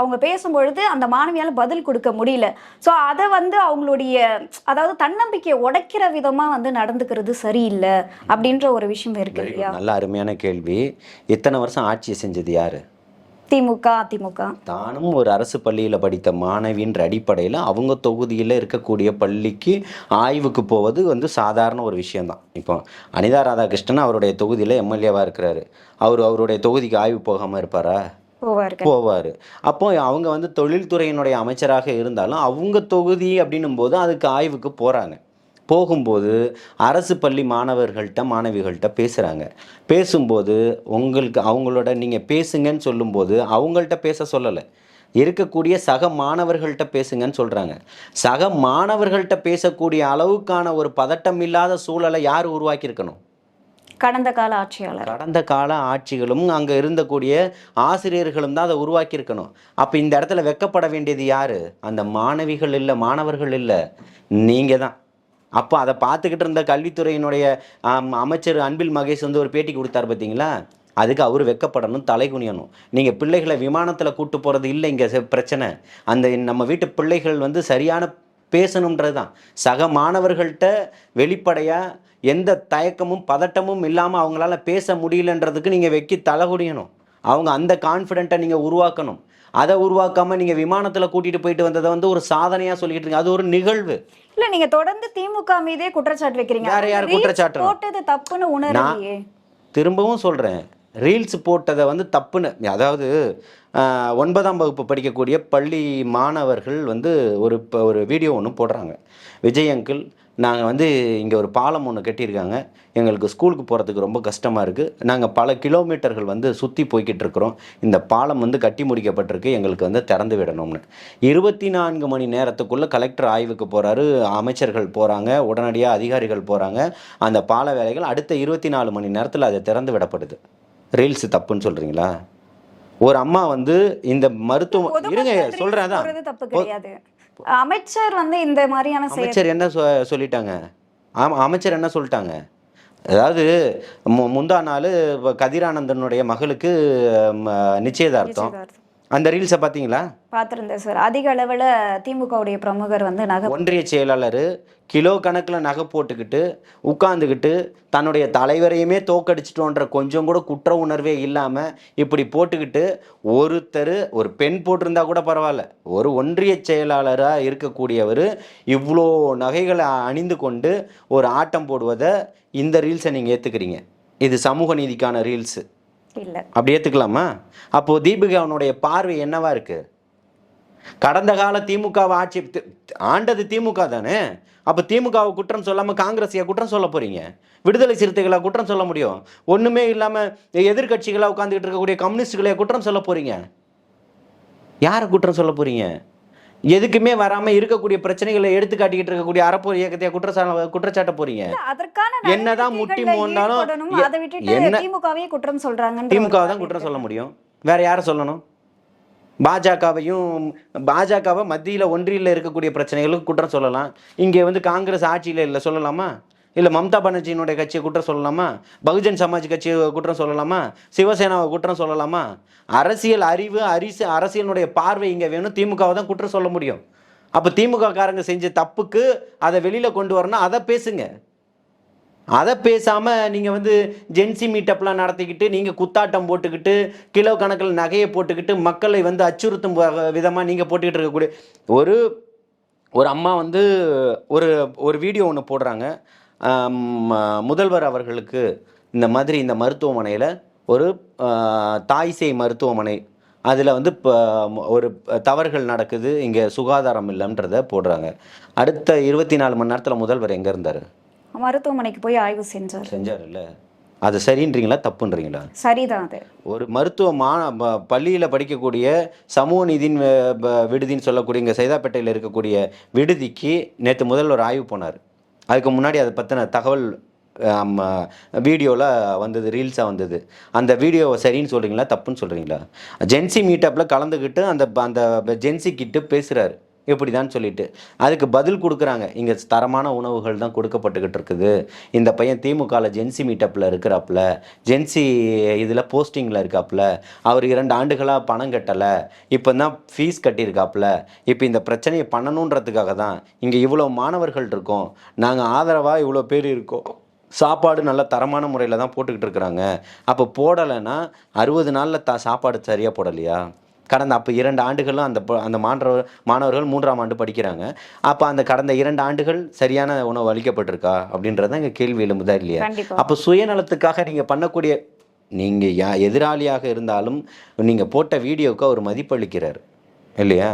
அவங்க பேசும்பொழுது அந்த மாணவியால் பதில் கொடுக்க முடியல. ஸோ அதை வந்து அவங்களுடைய அதாவது தன்னம்பிக்கையை உடைக்கிற விதமாக வந்து நடந்துக்கிறது சரியில்லை அப்படின்ற ஒரு விஷயம் இருக்கு இல்லையா? நல்ல அருமையான கேள்வி. இத்தனை வருஷம் ஆட்சியை செஞ்சது யாரு? அதிமுக. தானும் ஒரு அரசு பள்ளியில் படித்த மாணவின்ற அடிப்படையில் அவங்க தொகுதியில் இருக்கக்கூடிய பள்ளிக்கு ஆய்வுக்கு போவது வந்து சாதாரண ஒரு விஷயந்தான். இப்போ அனிதா ராதாகிருஷ்ணன் அவருடைய தொகுதியில் எம்எல்ஏவாக இருக்கிறாரு. அவருடைய தொகுதிக்கு ஆய்வு போகாமல் இருப்பாரா? போவார். அப்போ அவங்க வந்து தொழில்துறையினுடைய அமைச்சராக இருந்தாலும் அவங்க தொகுதி அப்படின்னும் போது அதுக்கு ஆய்வுக்கு போகிறாங்க. போகும்போது அரசு பள்ளி மாணவிகள்கிட்ட பேசுகிறாங்க. பேசும்போது அவங்களோட நீங்கள் பேசுங்கன்னு சொல்லும்போது அவங்கள்ட்ட பேச சொல்லலை, இருக்கக்கூடிய சக மாணவர்கள்ட்ட பேசுங்கன்னு சொல்கிறாங்க. சக மாணவர்கள்ட்ட பேசக்கூடிய அளவுக்கான ஒரு பதட்டம் இல்லாத சூழலை யார் உருவாக்கியிருக்கணும்? கடந்த கால ஆட்சிகளும் அங்கே இருந்தக்கூடிய ஆசிரியர்களும் தான் அதை உருவாக்கியிருக்கணும். அப்போ இந்த இடத்துல வெட்கப்பட வேண்டியது யார்? அந்த மாணவிகள் இல்லை, மாணவர்கள் இல்லை, நீங்கள் தான். அப்போ அதை பார்த்துக்கிட்டு இருந்த கல்வித்துறையினுடைய அமைச்சர் அன்பில் மகேஷ் வந்து ஒரு பேட்டி கொடுத்தார் பார்த்தீங்களா? அதுக்கு அவர் வெட்கப்படணும், தலை குனியணும். நீங்கள் பிள்ளைகளை விமானத்தில் கூட்டு போகிறது இல்லை இங்கே பிரச்சனை. அந்த நம்ம வீட்டு பிள்ளைகள் வந்து சரியான பேசணுன்றது தான். சக மாணவர்கள்ட்ட வெளிப்படையாக எந்த தயக்கமும் பதட்டமும் இல்லாமல் அவங்களால பேச முடியலன்றதுக்கு நீங்கள் வெக்கி தலை குனியணும். அவங்க அந்த கான்ஃபிடென்ட்டை நீங்கள் உருவாக்கணும். அதை உருவாக்காமல் நீங்கள் விமானத்தில் கூட்டிகிட்டு போயிட்டு வந்ததை வந்து ஒரு சாதனையாக சொல்லிக்கிட்டு இருக்கீங்க. அது ஒரு நிகழ்வு இல்லை. நீங்கள் தொடர்ந்து திமுக மீதே குற்றச்சாட்டு வைக்கிறீங்க. யார் குற்றச்சாட்டு போட்டது தப்புன்னு உணரலையே. திரும்பவும் சொல்கிறேன், ரீல்ஸ் போட்டதை வந்து தப்புன்னு, அதாவது 9ஆம் வகுப்பு படிக்கக்கூடிய பள்ளி மாணவர்கள் வந்து ஒரு வீடியோ ஒன்று போடுறாங்க. விஜய் அங்கிள், நாங்கள் வந்து இங்கே ஒரு பாலம் ஒன்று கட்டியிருக்காங்க, எங்களுக்கு ஸ்கூலுக்கு போகிறதுக்கு ரொம்ப கஷ்டமாக இருக்குது, நாங்கள் பல கிலோமீட்டர்கள் வந்து சுற்றி போய்கிட்டு இருக்கிறோம், இந்த பாலம் வந்து கட்டி முடிக்கப்பட்டிருக்கு, எங்களுக்கு வந்து திறந்து விடணும்னு. 24 மணி நேரத்துக்குள்ளே கலெக்டர் ஆய்வுக்கு போகிறாரு, அமைச்சர்கள் போகிறாங்க, உடனடியாக அதிகாரிகள் போகிறாங்க. அந்த பால வேலைகள் அடுத்த 24 மணி நேரத்தில் அது திறந்து விடப்படுது. ரீல்ஸ் தப்புன்னு சொல்கிறீங்களா? ஒரு அம்மா வந்து இந்த மருத்துவம் இருங்க சொல்கிறேன். அதான் போறது தப்பு கிடையாது. அமைச்சர் வந்து இந்த மாதிரியான அமைச்சர் என்ன சொல்லிட்டாங்க? அமைச்சர் என்ன சொல்லிட்டாங்க? அதாவது முந்தா நாள் கதிரானந்தனுடைய மகளுக்கு நிச்சயதார்த்தம். அந்த ரீல்ஸை பார்த்தீங்களா? பார்த்துருந்தேன் சார். அதிக அளவில் திமுகவுடைய பிரமுகர் வந்து நகை ஒன்றிய செயலாளர் கிலோ கணக்கில் நகை போட்டுக்கிட்டு உட்காந்துக்கிட்டு தன்னுடைய தலைவரையுமே தோக்கடிச்சிட்டோன்ற கொஞ்சம் கூட குற்ற உணர்வே இல்லாமல் இப்படி போட்டுக்கிட்டு ஒரு பெண் போட்டிருந்தா கூட பரவாயில்ல, ஒரு ஒன்றிய செயலாளராக இருக்கக்கூடியவர் இவ்வளோ நகைகளை அணிந்து கொண்டு ஒரு ஆட்டம் போடுவதை இந்த ரீல்ஸை நீங்கள் ஏற்றுக்கிறீங்க? இது சமூக நீதிக்கான ரீல்ஸு இல்லை, அப்படி ஏற்றுக்கலாமா? அப்போது தீபிகாவுடைய பார்வை என்னவா இருக்கு? கடந்த கால திமுகவை ஆட்சி ஆண்டது திமுக தானே. அப்போ திமுகவை குற்றம் சொல்லாமல் காங்கிரஸையா குற்றம் சொல்ல போறீங்க? விடுதலை சிறுத்தைகளை குற்றம் சொல்ல முடியும்? ஒன்றுமே இல்லாமல் எதிர்கட்சிகளாக உட்காந்துக்கிட்டு இருக்கக்கூடிய கம்யூனிஸ்டுகளை குற்றம் சொல்ல போறீங்க? யாரை குற்றம் சொல்ல போறீங்க? எதுக்குமே வராமல் இருக்கக்கூடிய பிரச்சனைகளை எடுத்து காட்டிக்கிட்டு இருக்கக்கூடிய அறப்போர் இயக்கத்தையா குற்றச்சாட்ட போறீங்க? என்னதான் முட்டி மோந்தாலும் திமுகவே குற்றம் சொல்றாங்க. திமுகவை தான் குற்றம் சொல்ல முடியும், வேற யாரை சொல்லணும்? பாஜகவை மத்தியில் ஒன்றியில் இருக்கக்கூடிய பிரச்சனைகளுக்கு குற்றம் சொல்லலாம். இங்கே வந்து காங்கிரஸ் ஆட்சியில் இல்லை சொல்லலாமா? இல்லை மம்தா பானர்ஜியினுடைய கட்சியை குற்றம் சொல்லலாமா? பகுஜன் சமாஜ் கட்சியை குற்றம் சொல்லலாமா? சிவசேனாவை குற்றம் சொல்லலாமா? அரசியல் அறிவு அரசியலுடைய பார்வை இங்கே வேணும். திமுகவை தான் குற்றம் சொல்ல முடியும். அப்போ திமுக காரங்க செஞ்ச தப்புக்கு அதை வெளியில் கொண்டு வரணும், அதை பேசுங்க. அதை பேசாமல் நீங்கள் வந்து ஜென்சி மீட்டப்லாம் நடத்திக்கிட்டு நீங்கள் குத்தாட்டம் போட்டுக்கிட்டு கிலோ கணக்கில் நகையை போட்டுக்கிட்டு மக்களை வந்து அச்சுறுத்தும் விதமாக நீங்கள் போட்டுக்கிட்டு இருக்கக்கூடிய ஒரு அம்மா வந்து ஒரு வீடியோ ஒன்று போடுறாங்க. முதல்வர் அவர்களுக்கு இந்த மாதிரி இந்த மருத்துவமனையில் ஒரு தாய்சேய் மருத்துவமனை, அதில் வந்து இப்போ ஒரு தவறுகள் நடக்குது, இங்கே சுகாதாரம் இல்லைன்றதை போடுறாங்க. அடுத்த 24 மணி நேரத்தில் முதல்வர் எங்கே இருந்தார்? மருத்துவமனைக்கு போய் ஆய்வு செஞ்சார் இல்லை? அது சரின்றீங்களா தப்புன்றீங்களா? சரிதான். அது ஒரு பள்ளியில் படிக்கக்கூடிய சமூக நீதியின் விடுதின்னு சொல்லக்கூடிய இங்கே சைதாப்பேட்டையில் இருக்கக்கூடிய விடுதிக்கு நேற்று முதல்வர் ஆய்வு போனார். அதுக்கு முன்னாடி அதை பற்றின தகவல் வீடியோவில் வந்தது, ரீல்ஸாக வந்தது. அந்த வீடியோவை சரின்னு சொல்கிறீங்களா தப்புன்னு சொல்கிறீங்களா? ஜென்சி மீட்டப்பில் கலந்துக்கிட்டு அந்த ஜென்சி கிட்ட பேசுகிறாரு இப்படி தான் சொல்லிட்டு அதுக்கு பதில் கொடுக்குறாங்க. இங்கே தரமான உணவுகள் தான் கொடுக்கப்பட்டுக்கிட்டு இருக்குது, இந்த பையன் திமுகவில் ஜென்சி மீட்டப்பில் இருக்கிறாப்புல, ஜென்சி இதில் போஸ்டிங்கில் இருக்காப்புல, அவர் 2 ஆண்டுகளாக பணம் கட்டலை, இப்போ தான் ஃபீஸ் கட்டியிருக்காப்புல, இப்போ இந்த பிரச்சனையை பண்ணணுன்றதுக்காக தான் இங்கே இவ்வளோ மாணவர்கள் இருக்கோம், நாங்கள் ஆதரவாக இவ்வளோ பேர் இருக்கோம், சாப்பாடு நல்ல தரமான முறையில் தான் போட்டுக்கிட்டு இருக்கிறாங்க. அப்போ போடலைன்னா 60 நாளில் சாப்பாடு சரியாக போடலையா? அப்போ 2 ஆண்டுகளும் அந்த மாணவர்கள் 3ஆம் ஆண்டு படிக்கிறாங்க. அப்போ அந்த கடந்த 2 ஆண்டுகள் சரியான உணவு அளிக்கப்பட்டிருக்கா அப்படின்றத இங்கே கேள்வி எழும்புதா இல்லையா? அப்போ சுயநலத்துக்காக நீங்கள் பண்ணக்கூடிய, நீங்கள் எதிராளியாக இருந்தாலும் நீங்கள் போட்ட வீடியோவுக்கு அவர் மதிப்பளிக்கிறார் இல்லையா?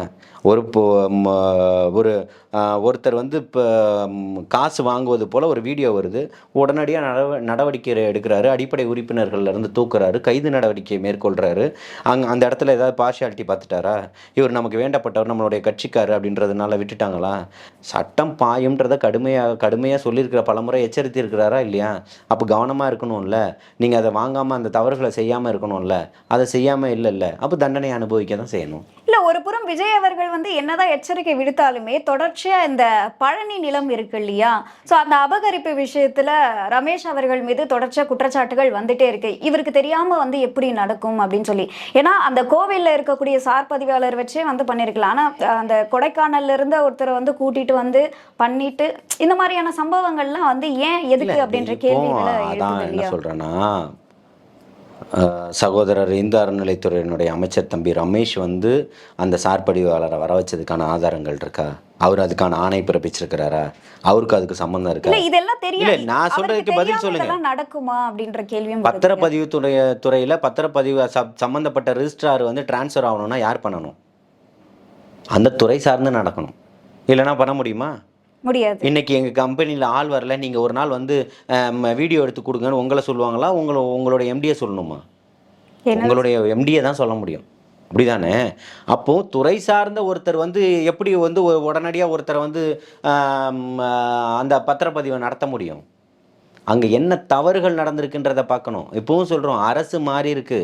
ஒருத்தர் வந்து இப்போ காசு வாங்குவது போல் ஒரு வீடியோ வருது, உடனடியாக நடவடிக்கை எடுக்கிறாரு, அடிப்படை உறுப்பினர்கள்லேருந்து தூக்குறாரு, கைது நடவடிக்கை மேற்கொள்கிறாரு. அந்த இடத்துல ஏதாவது பார்ஷியாலிட்டி பார்த்துட்டாரா? இவர் நமக்கு வேண்டப்பட்டவர், நம்மளுடைய கட்சிக்காரர் அப்படின்றதுனால விட்டுட்டாங்களா? சட்டம் பாயும்ன்றதை கடுமையாக சொல்லியிருக்கிற பலமுறை எச்சரித்திருக்கிறாரா இல்லையா? அப்போ கவனமாக இருக்கணும்ல, நீங்கள் அதை வாங்காமல் அந்த தவறுகளை செய்யாமல் இருக்கணும்ல, அதை செய்யாமல் இல்லைல்ல, அப்போ தண்டனை அனுபவிக்க தான் செய்யணும். இல்லை, ஒரு புறம் விஜய் அவர்கள் வந்து என்னதான் எச்சரிக்கை விடுத்தாலுமே தொடர்ச்சியாக இந்த பழனி நிலம் இருக்கு இல்லையா, ஸோ அந்த அபகரிப்பு விஷயத்தில் ரமேஷ் அவர்கள் மீது தொடர்ச்சியாக குற்றச்சாட்டுகள் வந்துட்டே இருக்கு. இவருக்கு தெரியாமல் வந்து எப்படி நடக்கும் அப்படின்னு சொல்லி, ஏன்னா அந்த கோவிலில் இருக்கக்கூடிய சார் பதிவாளர் வச்சே வந்து பண்ணியிருக்கலாம். ஆனால் அந்த கொடைக்கானல்ல இருந்த ஒருத்தரை வந்து கூட்டிட்டு வந்து பண்ணிட்டு இந்த மாதிரியான சம்பவங்கள்லாம் வந்து ஏன் எதுக்கு அப்படின்ற கேள்விகளை என்ன சொல்கிறேன்னா, சகோதரர் இந்து அறநிலைத்துறையினுடைய அமைச்சர் தம்பி ரமேஷ் வந்து அந்த சார்பதிவாளரை வர வச்சதுக்கான ஆதாரங்கள் இருக்கா? அவர் அதுக்கான ஆணை பிறப்பிச்சிருக்கிறாரா? அவருக்கு அதுக்கு சம்பந்தம் இருக்கா? இல்ல இதெல்லாம் தெரியும். இல்ல, நான் சொல்றதுக்கு பதில் சொல்லுங்க. இதெல்லாம் நடக்குமா அப்படின்ற கேள்வியும் வருது. பத்திரப்பதிவு துறையில பத்திரப்பதிவு சம்பந்தப்பட்ட ரிஜிஸ்ட்ரார் வந்து டிரான்ஸ்ஃபர் ஆகணும்னா யார் பண்ணணும்? அந்த துறை சார்ந்து நடக்கணும். இல்லைன்னா பண்ண முடியுமா? முடியாது. இன்னைக்கு எங்கள் கம்பெனியில் ஆள் வரல, நீங்கள் ஒரு நாள் வந்து வீடியோ எடுத்து கொடுங்கன்னு உங்களை சொல்லுவாங்களா? உங்களோட எம்டியை சொல்லணுமா? உங்களுடைய எம்டியை தான் சொல்ல முடியும். அப்படிதானே? அப்போது துறை சார்ந்த ஒருத்தர் வந்து எப்படி வந்து உடனடியாக ஒருத்தரை வந்து அந்த பத்திரப்பதிவை நடத்த முடியும்? அங்கே என்ன தவறுகள் நடந்திருக்குன்றதை பார்க்கணும். இப்போவும் சொல்கிறோம், அரசு மாறி இருக்கு.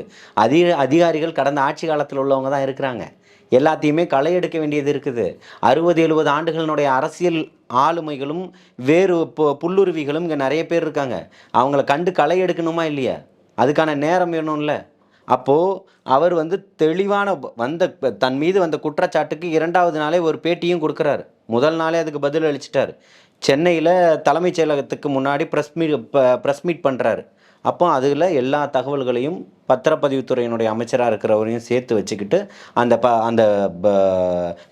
அதிகாரிகள் கடந்த ஆட்சி காலத்தில் உள்ளவங்க தான் இருக்கிறாங்க. எல்லாத்தையுமே களை எடுக்க வேண்டியது இருக்குது. 60-70 ஆண்டுகளினுடைய அரசியல் ஆளுமைகளும் வேறு புல்லுருவிகளும் இங்கே நிறைய பேர் இருக்காங்க. அவங்கள கண்டு களை எடுக்கணுமா இல்லையா? அதுக்கான நேரம் வேணும்ல. அப்போது அவர் வந்து தெளிவான தன் மீது வந்த குற்றச்சாட்டுக்கு 2வது நாளே ஒரு பேட்டியும் கொடுக்குறாரு. முதல் நாளே அதுக்கு பதில் அளிச்சிட்டார். சென்னையில் தலைமைச் செயலகத்துக்கு முன்னாடி ப்ரெஸ் மீட் பண்ணுறாரு. அப்போ அதில் எல்லா தகவல்களையும் பத்திரப்பதிவுத்துறையினுடைய அமைச்சராக இருக்கிறவரையும் சேர்த்து வச்சுக்கிட்டு அந்த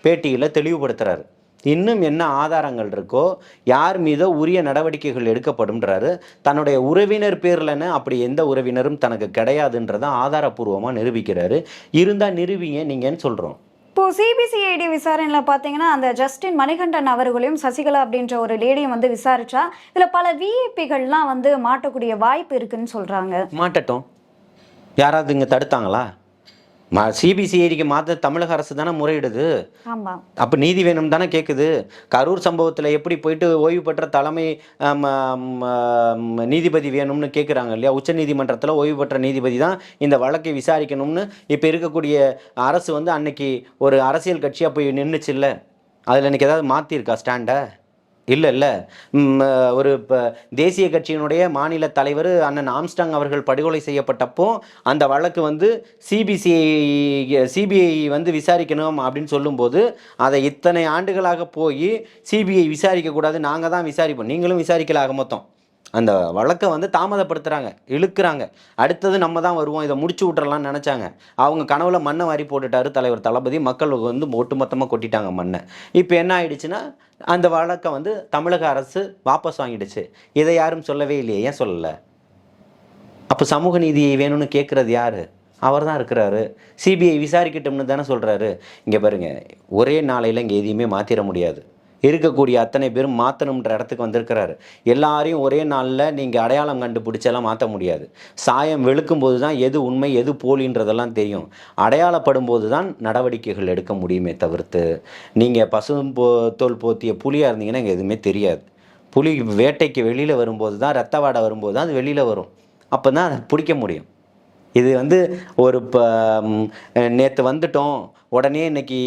பேட்டியில் தெளிவுபடுத்துகிறாரு. இன்னும் என்ன ஆதாரங்கள் இருக்கோ, யார் மீதோ உரிய நடவடிக்கைகள் எடுக்கப்படும்ன்றாரு. தன்னுடைய உறவினர் பேர்லன்னு அப்படி எந்த உறவினரும் தனக்கு கிடையாதுன்றதை ஆதாரப்பூர்வமாக நிரூபிக்கிறாரு. இருந்தால் நிரூபிங்க நீங்கன்னு சொல்கிறோம். இப்போ சிபிசிஐடி விசாரணையில் பார்த்தீங்கன்னா அந்த ஜஸ்டின் மணிகண்டன் அவர்களையும் சசிகலா அப்படின்ற ஒரு லேடியும் வந்து விசாரிச்சா இதில் பல விஐபிகள்லாம் வந்து மாட்டக்கூடிய வாய்ப்பு இருக்குன்னு சொல்கிறாங்க. மாட்டட்டும். யாராவது இங்கே தடுத்தாங்களா? சிபிசிஐடிக்கு மாற்ற தமிழக அரசு தானே முறையிடுது. ஆமாம். அப்போ நீதி வேணும் தானே கேட்குது. கரூர் சம்பவத்தில் எப்படி போயிட்டு ஓய்வு பெற்ற தலைமை நீதிபதி வேணும்னு கேட்குறாங்க இல்லையா? உச்சநீதிமன்றத்தில் ஓய்வு பெற்ற நீதிபதி தான் இந்த வழக்கை விசாரிக்கணும்னு இப்போ இருக்கக்கூடிய அரசு வந்து அன்னைக்கு ஒரு அரசியல் கட்சியாக போய் நின்றுச்சு இல்லை? அதில் இன்றைக்கி ஏதாவது மாற்றிருக்கா ஸ்டாண்டை? இல்லை. ஒரு இப்போ தேசிய கட்சியினுடைய மாநில தலைவர் அண்ணன் ஆம்ஸ்டாங் அவர்கள் படுகொலை செய்யப்பட்டப்போ அந்த வழக்கு வந்து சிபிஐ வந்து விசாரிக்கணும் அப்படின்னு சொல்லும்போது அதை இத்தனை ஆண்டுகளாக போய் சிபிஐ விசாரிக்கக்கூடாது, நாங்கள் தான் விசாரிப்போம், நீங்களும் விசாரிக்கலாக மொத்தம் அந்த வழக்கை வந்து தாமதப்படுத்துகிறாங்க, இழுக்கிறாங்க. அடுத்தது நம்ம தான் வருவோம், இதை முடிச்சு விட்றலாம்னு நினச்சாங்க. அவங்க கனவுல மண்ணை வாரி போட்டுட்டாரு தலைவர் தளபதி. மக்கள் வந்து ஒட்டுமொத்தமாக கொட்டிட்டாங்க மண்ணை. இப்போ என்ன ஆயிடுச்சுன்னா அந்த வழக்கை வந்து தமிழக அரசு வாபஸ் வாங்கிடுச்சு. இதை யாரும் சொல்லவே இல்லையே. ஏன் சொல்லலை? அப்போ சமூக நீதி வேணும்னு கேட்குறது யார்? அவர் தான் இருக்கிறாரு. சிபிஐ விசாரிக்கட்டும்னு தானே சொல்கிறாரு. இங்கே பாருங்கள், ஒரே நாளையில் இங்கே எதையுமே மாற்றிட முடியாது. இருக்கக்கூடிய அத்தனை பேரும் மாற்றணுன்ற இடத்துக்கு வந்திருக்கிறாரு. எல்லாரையும் ஒரே நாளில் நீங்கள் அடையாளம் கண்டுபிடிச்செல்லாம் மாற்ற முடியாது. சாயம் வெளுக்கும் போது தான் எது உண்மை எது போலின்றதெல்லாம் தெரியும். அடையாளப்படும் போது தான் நடவடிக்கைகள் எடுக்க முடியுமே தவிர்த்து நீங்கள் தோல் போத்திய புலியாக இருந்தீங்கன்னா இங்கே எதுவுமே தெரியாது. புலி வேட்டைக்கு வெளியில் வரும்போது தான், ரத்த வாடை வரும்போது தான் அது வெளியில் வரும். அப்போ தான் அதை பிடிக்க முடியும். இது வந்து ஒரு நேற்று வந்துட்டோம் உடனே இன்னைக்கு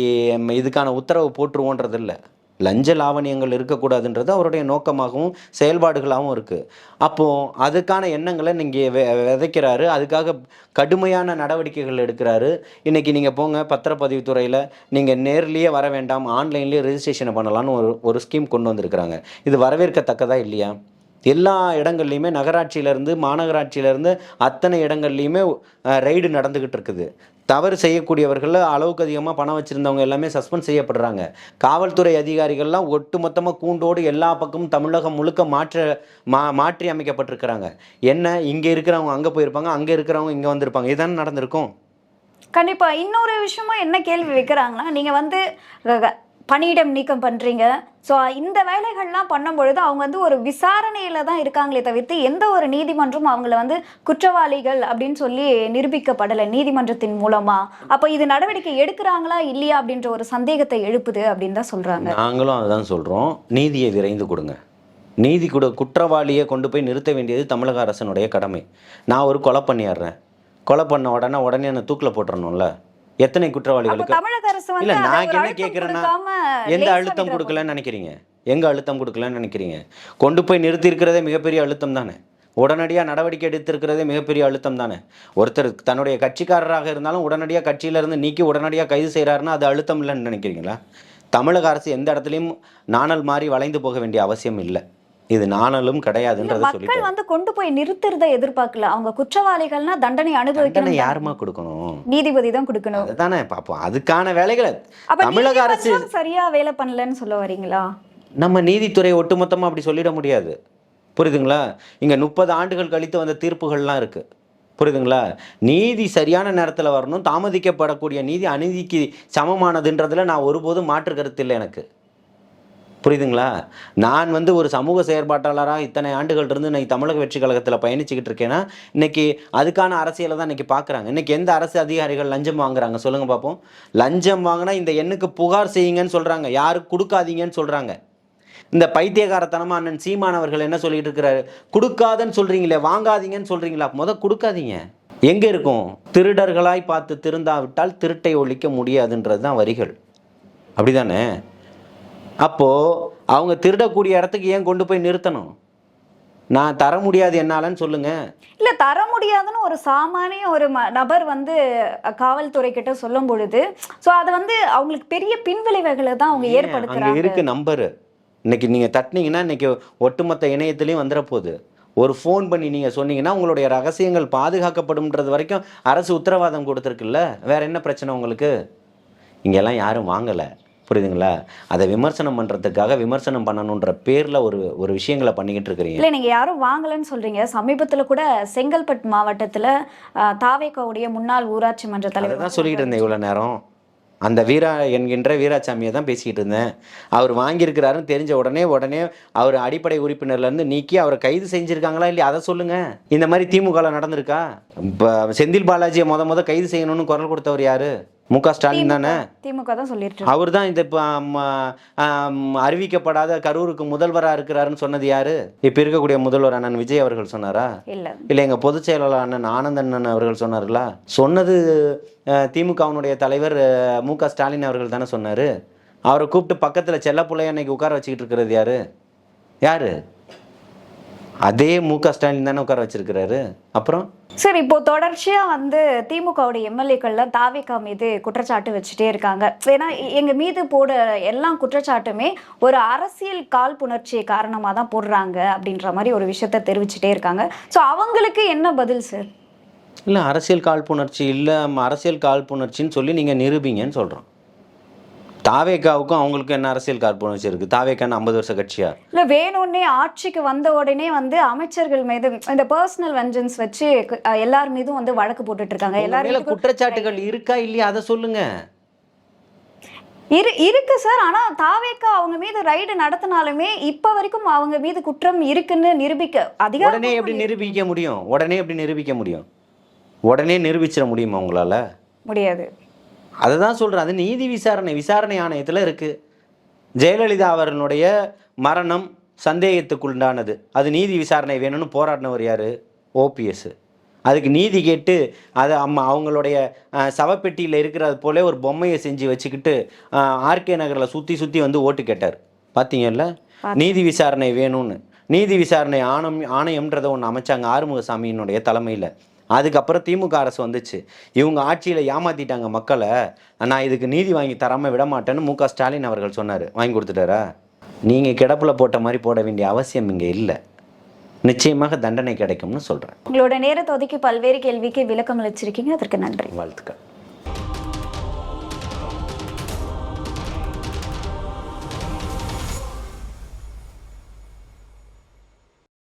இதுக்கான உத்தரவு போட்டுருவோன்றது இல்லை. லஞ்ச லாவணியங்கள் இருக்கக்கூடாதுன்றது அவருடைய நோக்கமாகவும் செயல்பாடுகளாகவும் இருக்குது. அப்போது அதுக்கான எண்ணங்களை நீங்கள் விதைக்கிறாரு. அதுக்காக கடுமையான நடவடிக்கைகள் எடுக்கிறாரு. இன்றைக்கி நீங்கள் போங்க பத்திரப்பதிவுத்துறையில் நீங்கள் நேர்லேயே வர வேண்டாம், ஆன்லைன்லேயே ரெஜிஸ்ட்ரேஷனை பண்ணலான்னு ஒரு ஸ்கீம் கொண்டு வந்திருக்கிறாங்க. இது வரவேற்கத்தக்கதா இல்லையா? எல்லா இடங்கள்லையுமே நகராட்சியிலேருந்து மாநகராட்சியிலேருந்து அத்தனை இடங்கள்லையுமே ரைடு நடந்துக்கிட்டு இருக்குது. தவறு செய்யக்கூடியவர்கள், அளவுக்கு அதிகமாக பணம் வச்சுருந்தவங்க எல்லாமே சஸ்பெண்ட் செய்யப்படுறாங்க. காவல்துறை அதிகாரிகள்லாம் ஒட்டுமொத்தமாக கூண்டோடு எல்லா பக்கமும் தமிழகம் முழுக்க மாற்றி அமைக்கப்பட்டிருக்கிறாங்க. என்ன, இங்கே இருக்கிறவங்க அங்கே போயிருப்பாங்க, அங்கே இருக்கிறவங்க இங்கே வந்திருப்பாங்க. இதுதானே நடந்திருக்கும். கண்டிப்பாக. இன்னொரு விஷயமும் என்ன கேள்வி வைக்கிறாங்கன்னா, நீங்கள் வந்து பணியிடம் நீக்கம் பண்ணுறீங்க. ஸோ இந்த வேலைகள்லாம் பண்ணும்பொழுது அவங்க வந்து ஒரு விசாரணையில் தான் இருக்காங்களே தவிர்த்து எந்த ஒரு நீதிமன்றம் அவங்கள வந்து குற்றவாளிகள் அப்படின்னு சொல்லி நிரூபிக்கப்படலை நீதிமன்றத்தின் மூலமாக. அப்போ இது நடவடிக்கை எடுக்கிறாங்களா இல்லையா அப்படின்ற ஒரு சந்தேகத்தை எழுப்புது அப்படின்னு தான் சொல்கிறாங்க. நாங்களும் அதுதான் சொல்கிறோம். நீதியை விரைந்து கொடுங்க. நீதி குற்றவாளியை கொண்டு போய் நிறுத்த வேண்டியது தமிழக அரசனுடைய கடமை. நான் ஒரு கொலை பண்ணிடுறேன், கொலை பண்ண உடனே என்ன தூக்கில் போட்டுறணும்ல? எத்தனை குற்றவாளிகளுக்கு? இல்லை, நான் என்ன கேட்குறேன்னா, எந்த அழுத்தம் கொடுக்கலன்னு நினைக்கிறீங்க? எங்கே அழுத்தம் கொடுக்கலன்னு நினைக்கிறீங்க? கொண்டு போய் நிறுத்தி இருக்கிறதே மிகப்பெரிய அழுத்தம் தானே. உடனடியாக நடவடிக்கை எடுத்திருக்கிறதே மிகப்பெரிய அழுத்தம் தானே. ஒருத்தர் தன்னுடைய கட்சிக்காரராக இருந்தாலும் உடனடியாக கட்சியிலேருந்து நீக்கி உடனடியாக கைது செய்கிறாருன்னா அது அழுத்தம் இல்லைன்னு நினைக்கிறீங்களா? தமிழக அரசு எந்த இடத்துலையும் நாணல் மாறி வளைந்து போக வேண்டிய அவசியம் இல்லை. இது நாணலும் கிடையாதுன்றதை மக்கள் சொல்லிட்டு வந்து கொண்டு போய் நிறுத்துறதை எதிர்பார்க்கல. அவங்க குற்றவாளிகள்னா தண்டனை அனுபவிக்கணும். யாருமா கொடுக்கணும்? நீதிபதி தான் கொடுக்கணும். அதுதானே பார்ப்போம். அதுக்கான வேலைகளை அப்ப தமிழக அரசு சரியா வேலை பண்ணலன்னு சொல்ல வரீங்களா? நம்ம நீதித்துறை ஒட்டுமொத்தமாக அப்படி சொல்லிட முடியாது. புரியுதுங்களா? இங்கே 30 ஆண்டுகள் கழித்து வந்த தீர்ப்புகள்லாம் இருக்குது. புரியுதுங்களா? நீதி சரியான நேரத்தில் வரணும். தாமதிக்கப்படக்கூடிய நீதி அநீதிக்கு சமமானதுன்றதுல நான் ஒருபோதும் மாற்று கருத்து இல்லை எனக்கு. புரியுதுங்களா? நான் வந்து ஒரு சமூக செயற்பாட்டாளராக இத்தனை ஆண்டுகள் இருந்து இன்னைக்கு தமிழக வெற்றி கழகத்தில் பயணிச்சுக்கிட்டு இருக்கேன்னா இன்னைக்கு அதுக்கான அரசியலை தான் இன்னைக்கு பார்க்குறாங்க. இன்னைக்கு எந்த அரசு அதிகாரிகள் லஞ்சம் வாங்குறாங்க சொல்லுங்கள் பார்ப்போம். லஞ்சம் வாங்கினா இந்த எண்ணுக்கு புகார் செய்யுங்கன்னு சொல்கிறாங்க, யாருக்கு கொடுக்காதீங்கன்னு சொல்கிறாங்க. இந்த பைத்தியகாரத்தனமாக அண்ணன் சீமானவர்கள் என்ன சொல்லிட்டு இருக்கிறாரு? கொடுக்காதன்னு சொல்கிறீங்களே, வாங்காதீங்கன்னு சொல்கிறீங்களா? கொடுக்காதீங்க. எங்கே இருக்கும்? திருடர்களாய் பார்த்து திருந்தாவிட்டால் திருட்டை ஒழிக்க முடியாதுன்றது தான் வரிகள். அப்படிதானே? அப்போது அவங்க திருடக்கூடிய இடத்துக்கு ஏன் கொண்டு போய் நிறுத்தணும்? நான் தர முடியாது என்னாலன்னு சொல்லுங்க. இல்லை, தர முடியாதுன்னு ஒரு சாமானிய ஒரு நபர் வந்து காவல்துறை கிட்ட சொல்லும் பொழுது ஸோ அது வந்து அவங்களுக்கு பெரிய பின்விளைவுகளை தான் அவங்க ஏற்படுத்துறாங்க. இருக்கு நம்பரு. இன்னைக்கு நீங்கள் தட்டினீங்கன்னா இன்னைக்கு ஒட்டுமொத்த இணையத்திலையும் வந்துட போகுது. ஒரு ஃபோன் பண்ணி நீங்கள் சொன்னீங்கன்னா உங்களுடைய ரகசியங்கள் பாதுகாக்கப்படும்ன்றது வரைக்கும் அரசு உத்தரவாதம் கொடுத்துருக்குல்ல. வேற என்ன பிரச்சனை உங்களுக்கு? இங்கெல்லாம் யாரும் வாங்கலை. புரியுதுங்களா? அதை விமர்சனம் பண்ணுறதுக்காக விமர்சனம் பண்ணணுன்ற பேரில் ஒரு விஷயங்களை பண்ணிக்கிட்டு இருக்கிறீங்க. இல்லை, நீங்கள் யாரும் வாங்கலைன்னு சொல்கிறீங்க. சமீபத்தில் கூட செங்கல்பட்டு மாவட்டத்தில் தாவேகாவுடைய முன்னாள் ஊராட்சி மன்ற தலைவர் தான் சொல்லிக்கிட்டு இருந்தேன் இவ்வளோ நேரம். அந்த வீரா என்கின்ற வீராசாமியை தான் பேசிக்கிட்டு இருந்தேன். அவர் வாங்கியிருக்கிறாருன்னு தெரிஞ்ச உடனே அவர் அடிப்படை உறுப்பினர்லேருந்து நீக்கி அவரை கைது செஞ்சுருக்காங்களா இல்லையா அதை சொல்லுங்கள். இந்த மாதிரி திமுகவில் நடந்திருக்கா? இப்போ செந்தில் பாலாஜியை முத கைது செய்யணும்னு குரல் கொடுத்தவர் யார்? மு.க. ஸ்டாலின் தானே. திமுக தான் சொல்லிட்டு அவர் தான் இந்த அறிவிக்கப்படாத கரூருக்கு முதல்வராக இருக்கிறாருன்னு சொன்னது யாரு? இப்போ இருக்கக்கூடிய முதல்வர் அண்ணன் விஜய் அவர்கள் சொன்னாரா? இல்லை, எங்கள் பொதுச் செயலாளர் அண்ணன் ஆனந்தன் அவர்கள் சொன்னார்களா? சொன்னது திமுகவினுடைய தலைவர் மு.க. ஸ்டாலின் அவர்கள் தானே சொன்னார். அவரை கூப்பிட்டு பக்கத்தில் செல்லப்பிள்ளைய அன்னைக்கு உட்கார வச்சுக்கிட்டு இருக்கிறது யாரு? அதே மு.க. ஸ்டாலின் தானே உட்கார வச்சிருக்கிறாரு. அப்புறம் சரி, இப்போ தொடர்ச்சியா வந்து திமுகவுடைய எம்எல்ஏக்கள்ல தாவேகா மீது குற்றச்சாட்டு வச்சுட்டே இருக்காங்க. ஏன்னா எங்க மீது போட எல்லா குற்றச்சாட்டுமே ஒரு அரசியல் காழ்ப்புணர்ச்சி காரணமாக தான் போடுறாங்க அப்படின்ற மாதிரி ஒரு விஷயத்த தெரிவிச்சுட்டே இருக்காங்க. ஸோ அவங்களுக்கு என்ன பதில் சார்? இல்லை, அரசியல் காழ்ப்புணர்ச்சி இல்லை, அரசியல் காழ்ப்புணர்ச்சின்னு சொல்லி நீங்கள் நிரூபிங்கன்னு சொல்கிறோம். தாவேகாவுக்கும் அவங்களுக்கும் என்ன அரசியல் காழ்ப்புணர்ச்சி இருக்குது? தாவேகான்னு 50 வருஷ கட்சியா? இல்லை, வேணும்னே ஆட்சிக்கு வந்த உடனே வந்து அமைச்சர்கள் மீது இந்த பர்சனல் வெஞ்சன்ஸ் வச்சு எல்லார் மீதும் வந்து வழக்கு போட்டுட்டு இருக்காங்க. எல்லாரும் குற்றச்சாட்டுகள் இருக்கா இல்லையா அதை சொல்லுங்க. இருக்கு சார். ஆனா தாவேகா அவங்க மீது ரைடு நடத்தினாலுமே இப்ப வரைக்கும் அவங்க மீது குற்றம் இருக்குன்னு நிரூபிக்க அதிகாரம் உடனே எப்படி நிரூபிக்க முடியும்? உடனே நிரூபிச்சிட முடியுமா உங்களால? முடியாது. அதை தான் சொல்கிறேன். அது நீதி விசாரணை ஆணையத்தில் இருக்குது. ஜெயலலிதா அவர்களுடைய மரணம் சந்தேகத்துக்குண்டானது. அது நீதி விசாரணை வேணும்னு போராடினவர் யார்? ஓபிஎஸ். அதுக்கு நீதி கேட்டு அதை அவங்களுடைய சவப்பெட்டியில் இருக்கிறது போல ஒரு பொம்மையை செஞ்சு வச்சுக்கிட்டு ஆர்கே நகரில் சுற்றி வந்து ஓட்டு கேட்டார். பார்த்தீங்கல்ல? நீதி விசாரணை வேணும்னு. நீதி விசாரணை ஆணையம்ன்றதை ஒன்று அமைச்சாங்க ஆறுமுகசாமியினுடைய தலைமையில். அதுக்கப்புறம் திமுக அரசு வந்துச்சு. இவங்க ஆட்சியில் ஏமாற்றிட்டாங்க மக்களை, நான் இதுக்கு நீதி வாங்கி தராமல் விட மாட்டேன்னு மு.க. ஸ்டாலின் அவர்கள் சொன்னார். வாங்கி கொடுத்துட்டாரா? நீங்கள் கிடப்பில் போட்ட மாதிரி போட வேண்டிய அவசியம் இங்கே இல்லை. நிச்சயமாக தண்டனை கிடைக்கும்னு சொல்கிறேன். உங்களோட நேரத்தை ஒதுக்கி பல்வேறு கேள்விக்கு விளக்கம் அளிச்சிருக்கீங்க. அதற்கு நன்றி. வாழ்த்துக்கள்.